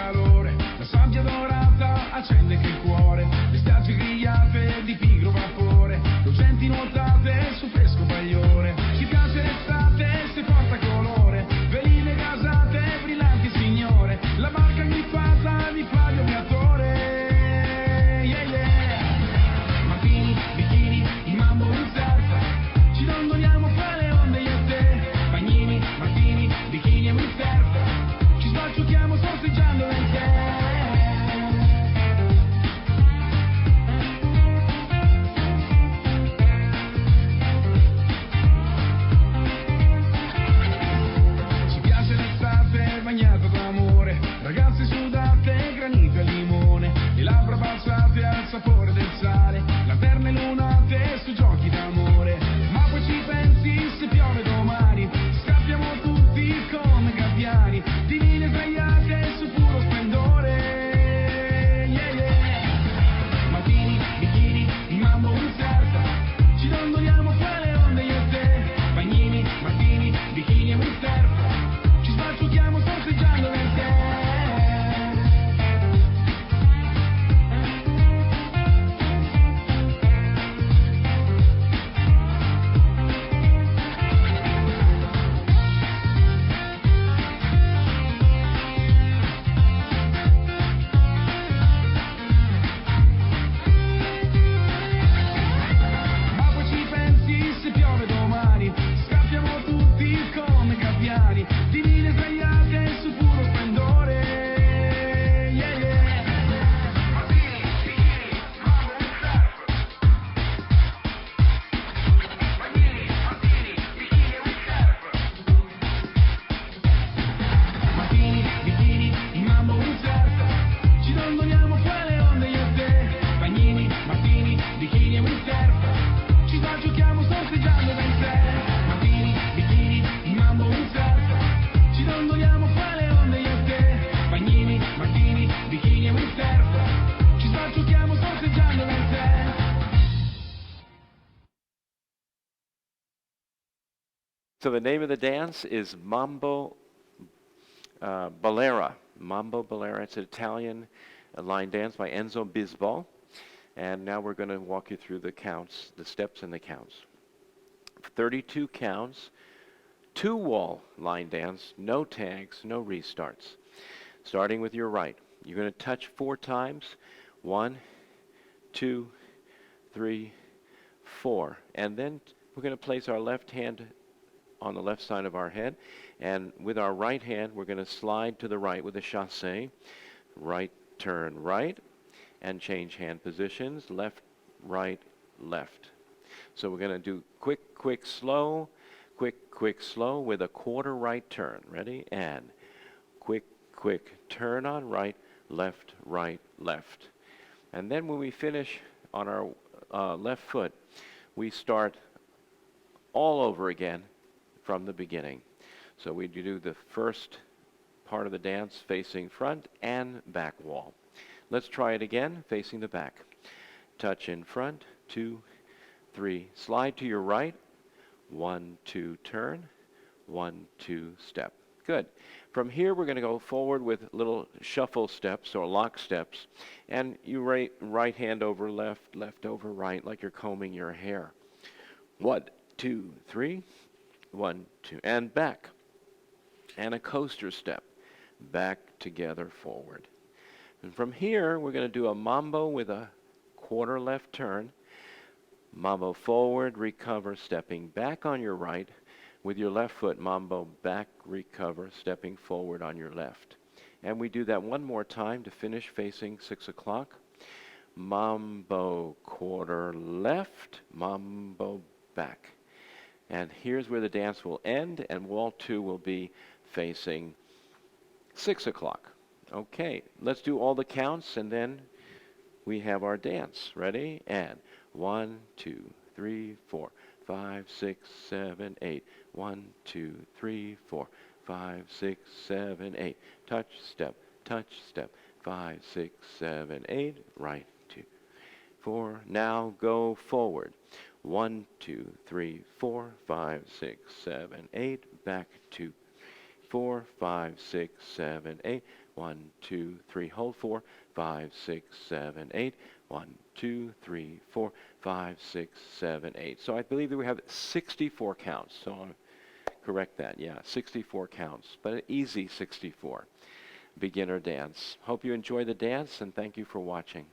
calore, la sabbia dorata accende anche il cuore, le spiagge grigliate di pigro vapore, lucenti nuotate su fresco bagliore, ci piace l'estate se porta colore, veline gasate, brillanti signore, la barca griffata di Flavio Briatore, yeah yeah, mattini, bikini, in mambo in salsa, ci dondoliamo fra le onde io e te, bagnini, martini, bikini e windsurf, ci sbalciucchiamo sorseggiando nel tè. Ci piace l'estate bagnata d'amore, ragazze sudate, granito e limone, le labbra balzate al sapore del sale, lanterne lunate su giochi d'amore, ma poi ci pensi se piove domani, scappiamo tutti come gabbiani, divine sdraiate su puro splendore, yeah yeah, martini, bikini, in mambo windsurf, ci dondoliamo fra le onde io e te, bagnini, martini, bikini e windsurf, ci sbalciucchiamo sorseggiando nel tè. Ma poi ci pensi se piove domani, scappiamo tutti come gabbiani, divine sdraiate su puro splendore, yeah yeah, martini, bikini, mambo windsurf, bagnini, martini, bikini e windsurf, martini, bikini, in mambo windsurf, ci dondoliamo fra le onde io e te, bagnini, martini, bikini e windsurf, ci sbalciucchiamo sorseggiando nel tè, martini, bikini, in mambo windsurf, ci dondoliamo fra le onde io e te, bagnini, martini, bikini e windsurf, ci sbalciucchiamo sorseggiando nel tè. So the name of the dance is Mambo Balera. Mambo Balera. It's an Italian line dance by Enzobizbal. And now we're going to walk you through the counts, the steps and the counts. 32 counts, 2-wall line dance, no tags, no restarts. Starting with your right. You're going to touch 4 times. 1, 2, 3, 4. And then we're going to place our left hand on the left side of our head. And with our right hand, we're going to slide to the right with a chassé. Right, turn right. And change hand positions, left, right, left. So we're going to do quick, quick, slow, with a quarter right turn. Ready? And quick, quick, turn on right, left, left. And then when we finish on our left foot, we start all over again from the beginning. So we do the first part of the dance facing front and back wall. Let's try it again, facing the back. Touch in front, 2, 3. Slide to your right, 1, 2, turn, 1, 2, step. Good. From here, we're going to go forward with little shuffle steps or lock steps. And you right hand over left, left over right, like you're combing your hair. 1, 2, 3, 1, 2, and back. And a coaster step, back together forward. And from here, we're going to do a mambo with a quarter left turn. Mambo forward, recover, stepping back on your right. With your left foot, mambo back, recover, stepping forward on your left. And we do that one more time to finish facing 6 o'clock. Mambo quarter left, mambo back. And here's where the dance will end, and wall 2 will be facing 6 o'clock. Okay, let's do all the counts, and then we have our dance. Ready? And 1, 2, 3, 4, 5, 6, 7, 8. 1, 2, 3, 4, 5, 6, 7, 8. Touch, step, 5, 6, 7, 8. Right, 2, 4. Now go forward. 1, 2, 3, 4, 5, 6, 7, 8. Back 2, 4, 5, 6, 7, 8. 1, 2, 3, hold 4, 5, 6, 7, 8. 1, 2, 3, 4, 5, 6, 7, 8. So I believe that we have 64 counts. So I'll correct that. Yeah, 64 counts, but an easy 64. Beginner dance. Hope you enjoy the dance, and thank you for watching.